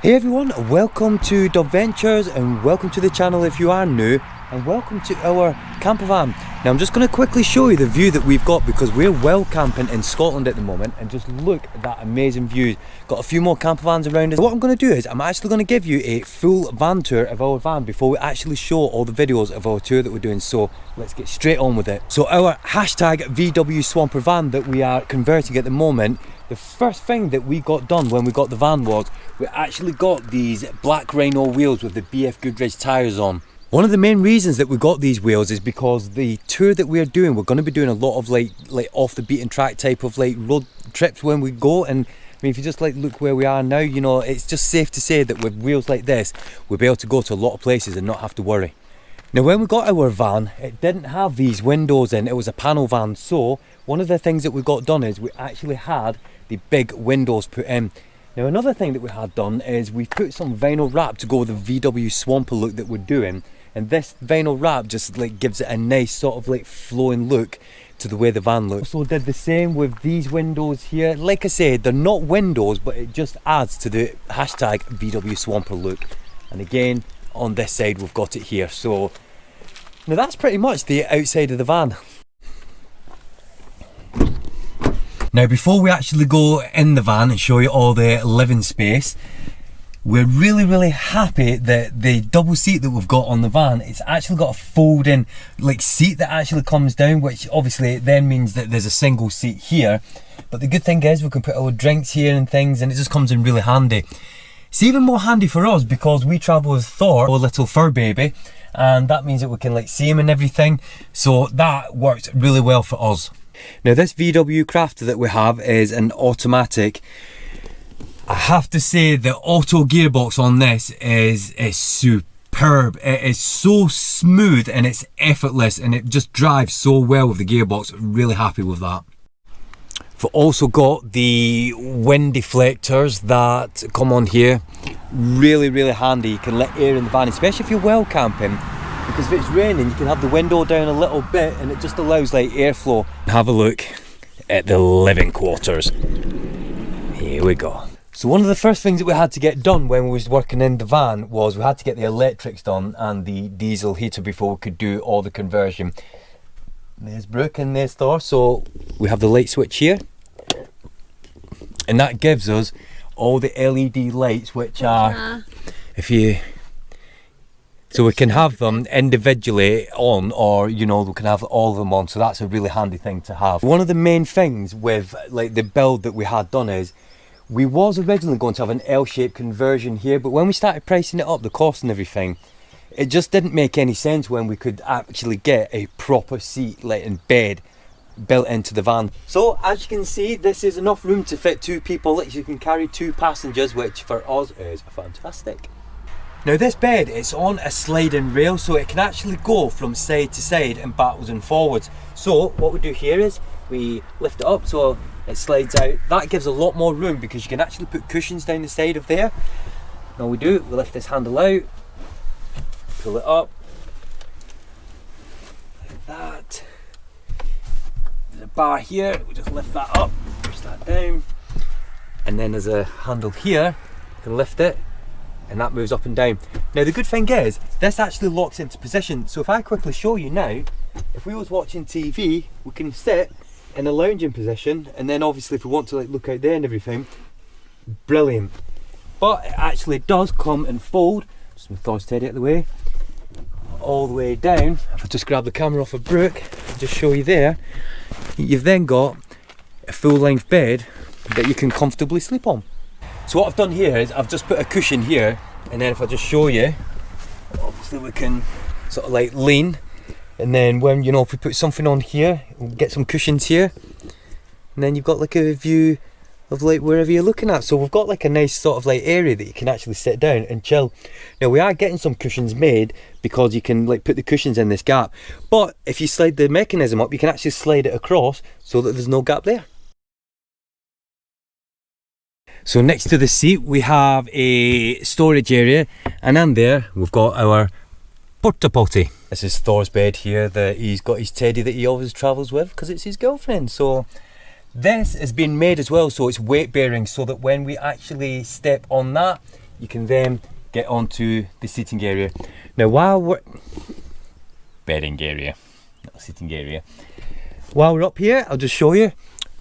Hey everyone, welcome to dubventures and welcome to the channel if you are new, and welcome to our campervan. Now I'm just going to quickly show you the view that we've got because we're well camping in Scotland at the moment, and just look at that amazing view. Got a few more campervans around us. What I'm going to do is I'm actually going to give you a full van tour of our van before we actually show all the videos of our tour that we're doing, so let's get straight on with it. So our hashtag VW Swamper van that we are converting at the moment, the first thing that we got done when we got the van was we actually got these black Rhino wheels with the BF Goodrich tyres on. One of the main reasons that we got these wheels is because the tour that we're doing, we're going to be doing a lot of like off the beaten track type of like road trips when we go. And I mean, if you just like look where we are now, you know, it's just safe to say that with wheels like this we'll be able to go to a lot of places and not have to worry. Now when we got our van, it didn't have these windows in, it was a panel van, so one of the things that we got done is we actually had the big windows put in. Now another thing that we had done is we put some vinyl wrap to go with the VW Swamper look that we're doing, and this vinyl wrap just like gives it a nice sort of like flowing look to the way the van looks. Also did the same with these windows here. Like I said, they're not windows, but it just adds to the hashtag VW Swamper look. And again, on this side we've got it here. So now that's pretty much the outside of the van. Now before we actually go in the van and show you all the living space, we're really happy that the double seat that we've got on the van, it's actually got a folding like seat that actually comes down, which obviously then means that there's a single seat here. But the good thing is we can put our drinks here and things, and it just comes in really handy. It's even more handy for us because we travel with Thor, our little fur baby, and that means that we can like see him and everything, so that works really well for us. Now this VW Crafter that we have is an automatic. I have to say the auto gearbox on this is superb. It is so smooth and it's effortless, and it just drives so well with the gearbox. Really happy with that. We've also got the wind deflectors that come on here. Really handy. You can let air in the van, especially if you're well camping, because if it's raining you can have the window down a little bit and it just allows like airflow. Have a look at the living quarters. Here we go. So one of the first things that we had to get done when we was working in the van was we had to get the electrics done and the diesel heater before we could do all the conversion. There's Brooke and there's Thor. So we have the light switch here, and that gives us all the LED lights, which are, if you, so we can have them individually on, or you know, we can have all of them on, so that's a really handy thing to have. One of the main things with like the build that we had done is we was originally going to have an L-shaped conversion here, but when we started pricing it up, the cost and everything, it just didn't make any sense when we could actually get a proper seat like in bed built into the van. So as you can see, this is enough room to fit two people. You can carry two passengers, which for us is fantastic. Now this bed, it's on a sliding rail, so it can actually go from side to side and backwards and forwards. So what we do here is we lift it up so it slides out. That gives a lot more room because you can actually put cushions down the side of there. Now we lift this handle out, pull it up like that. There's a bar here, we just lift that up, push that down, and then there's a handle here, you can lift it and that moves up and down. Now the good thing is this actually locks into position, so if I quickly show you now, if we was watching TV we can sit in a lounging position, and then obviously if we want to like look out there and everything, brilliant. But it actually does come and fold, just my Thor steady out the way, all the way down. If I just grab the camera off of Brooke, I'll just show you there, you've then got a full length bed that you can comfortably sleep on. So what I've done here is I've just put a cushion here, and then if I just show you, obviously we can sort of like lean, and then when, you know, if we put something on here, we'll get some cushions here, and then you've got like a view of like wherever you're looking at. So we've got like a nice sort of like area that you can actually sit down and chill. Now we are getting some cushions made because you can like put the cushions in this gap, but if you slide the mechanism up you can actually slide it across so that there's no gap there. So next to the seat we have a storage area, and in there we've got our porta potty. This is Thor's bed here that he's got his teddy that he always travels with because it's his girlfriend. So This has been made as well so it's weight bearing, so that when we actually step on that, you can then get onto the seating area. Now while we're bedding area, not sitting area, while we're up here, I'll just show you,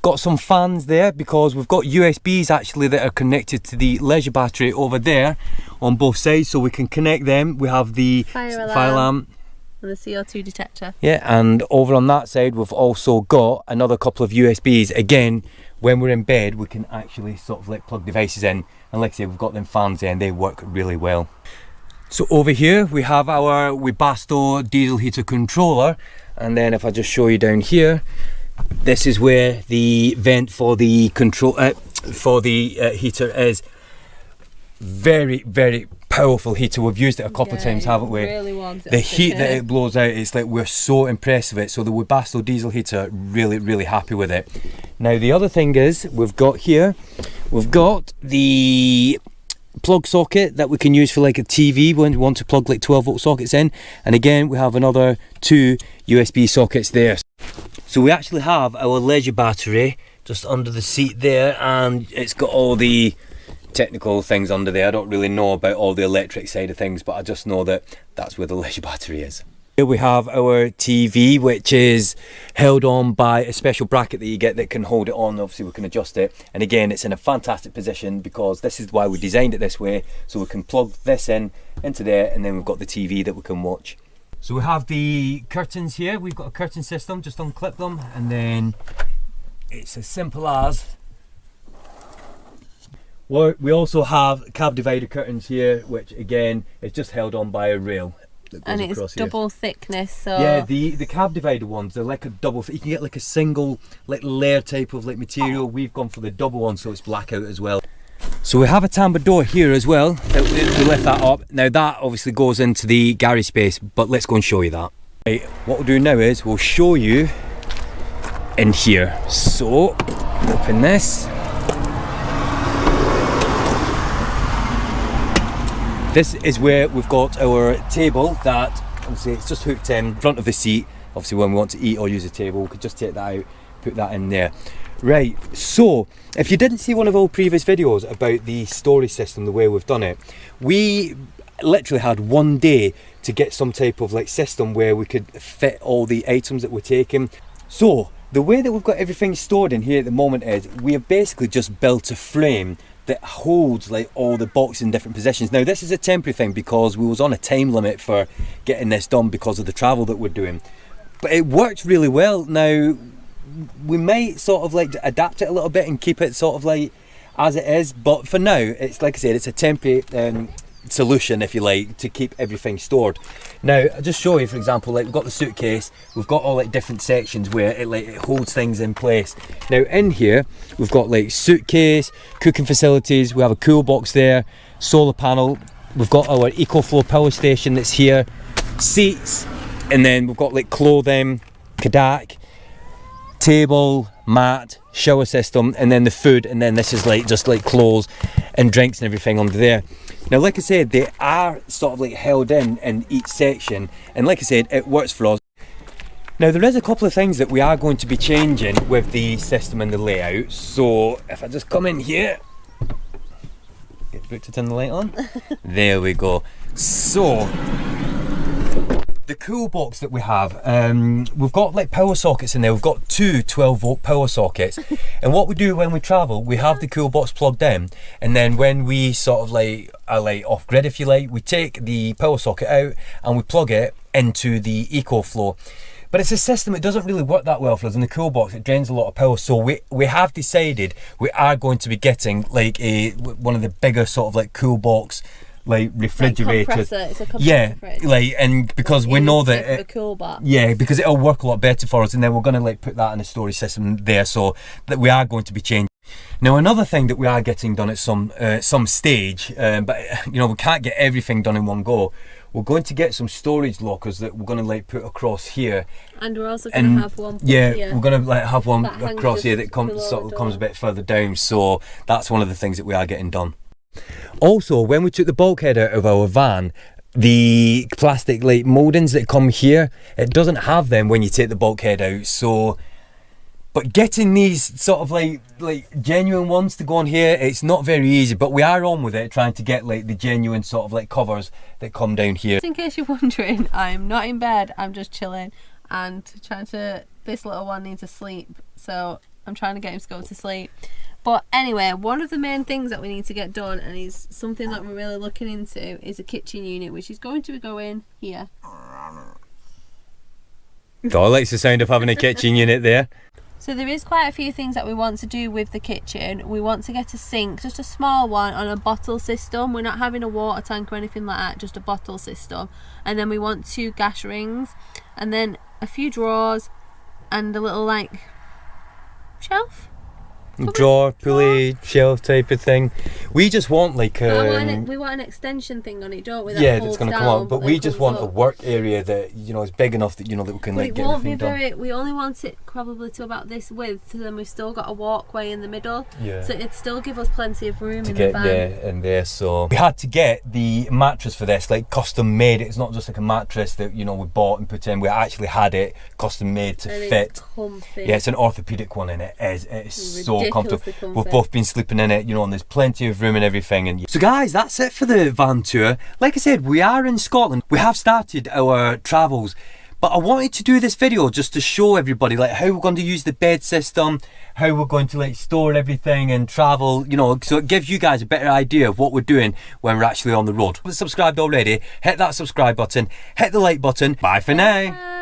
got some fans there because we've got USBs actually that are connected to the leisure battery over there on both sides, so we can connect them. We have the fire alarm and the CO2 detector. Yeah, and over on that side we've also got another couple of USBs. Again, when we're in bed we can actually sort of like plug devices in, and like I say, we've got them fans there and they work really well. So over here we have our Webasto diesel heater controller, and then if I just show you down here, this is where the vent for the control heater is. Very, very powerful heater. We've used it a couple of times, haven't we? Really wants it. The heat that it blows out, it's like we're so impressed with it. So the Webasto diesel heater, really, really happy with it. Now the other thing is, we've got the plug socket that we can use for like a TV when we want to plug like 12-volt sockets in, and again we have another 2 USB sockets there. So we actually have our leisure battery just under the seat there, and it's got all the technical things under there. I don't really know about all the electric side of things, but I just know that that's where the leisure battery is. Here we have our TV, which is held on by a special bracket that you get that can hold it on. Obviously we can adjust it, and again it's in a fantastic position because this is why we designed it this way, so we can plug this in into there, and then we've got the TV that we can watch. So we have the curtains here. We've got a curtain system, just unclip them, and then it's as simple as, we also have cab divider curtains here, which again is just held on by a rail that goes and it's across double here. thickness, so yeah, the cab divider ones, they're like a double, you can get like a single like layer type of like material. We've gone for the double one, so it's blackout as well. So we have a tambour door here as well. We lift that up. Now that obviously goes into the garage space, but let's go and show you that. Right, what we'll do now is we'll show you in here. So open this. This is where we've got our table that obviously it's just hooked in front of the seat. Obviously when we want to eat or use a table, we could just take that out, put that in there. Right, so if you didn't see one of our previous videos about the storage system, the way we've done it, we literally had one day to get some type of like system where we could fit all the items that we're taking. So the way that we've got everything stored in here at the moment is we have basically just built a frame that holds like all the boxes in different positions. Now this is a temporary thing because we was on a time limit for getting this done because of the travel that we're doing, but it works really well. Now we might sort of like adapt it a little bit and keep it sort of like as it is, but for now it's, like I said, it's a temporary solution, if you like, to keep everything stored. Now I'll just show you, for example, like we've got the suitcase, we've got all like different sections where it holds things in place. Now in here we've got like suitcase, cooking facilities, we have a cool box there, solar panel, we've got our EcoFlow power station that's here, seats, and then we've got like clothing, kadak, table, mat, shower system, and then the food, and then this is like just like clothes and drinks and everything under there. Now like I said, they are sort of like held in each section, and like I said, it works for us. Now there is a couple of things that we are going to be changing with the system and the layout. So if I just come in here, get Brooke to turn the light on. There we go. So the cool box that we have, we've got like power sockets in there. We've got 2 12-volt power sockets, and what we do when we travel, we have the cool box plugged in, and then when we sort of like are like off grid, if you like, we take the power socket out and we plug it into the EcoFlow. But it's a system that doesn't really work that well for us. In the cool box, it drains a lot of power, so we have decided we are going to be getting like one of the bigger sort of like cool box like refrigerators. Like it's a compressor, yeah, fridge. like, and because we know that the cool box. Yeah, because it'll work a lot better for us, and then we're going to like put that in a storage system there, so that we are going to be changing. Now another thing that we are getting done at some stage, but you know, we can't get everything done in one go. We're going to get some storage lockers that we're going to like put across here, and we're also going to have one. Yeah, we're going to like have one that across here that comes a bit further down. So that's one of the things that we are getting done. Also, when we took the bulkhead out of our van, the plastic like mouldings that come here, it doesn't have them when you take the bulkhead out. So But getting these sort of like genuine ones to go on here, it's not very easy, but we are on with it, trying to get like the genuine sort of like covers that come down here. Just in case you're wondering, I'm not in bed, I'm just chilling and trying to, this little one needs to sleep, so I'm trying to get him to go to sleep. But anyway, one of the main things that we need to get done, and is something that we're really looking into, is a kitchen unit, which is going to be going here. Dog likes the sound of having a kitchen unit there. So there is quite a few things that we want to do with the kitchen. We want to get a sink, just a small one, on a bottle system. We're not having a water tank or anything like that, just a bottle system. And then we want 2 gas rings, and then a few drawers, and a little like shelf. Drawer, pulley, shelf type of thing. We just want like we want an extension thing on it, don't we? That yeah, that's going to come out. But we just want up. a work area that, you know, is big enough that, you know, that we can like get everything done. We only want it probably to about this width, so then we've still got a walkway in the middle. Yeah. So it'd still give us plenty of room to get there and there. So we had to get the mattress for this, like custom made. It's not just like a mattress that, you know, we bought and put in. We actually had it custom made to fit. It's comfy. Yeah, it's an orthopedic one, and it's so comfortable. We've both been sleeping in it, you know, and there's plenty of room and everything. And so guys, that's it for the van tour. Like I said, we are in Scotland. We have started our travels, but I wanted to do this video just to show everybody like how we're going to use the bed system, how we're going to like store everything and travel, you know, so it gives you guys a better idea of what we're doing when we're actually on the road. If you're subscribed already, hit that subscribe button, hit the like button. Bye for now.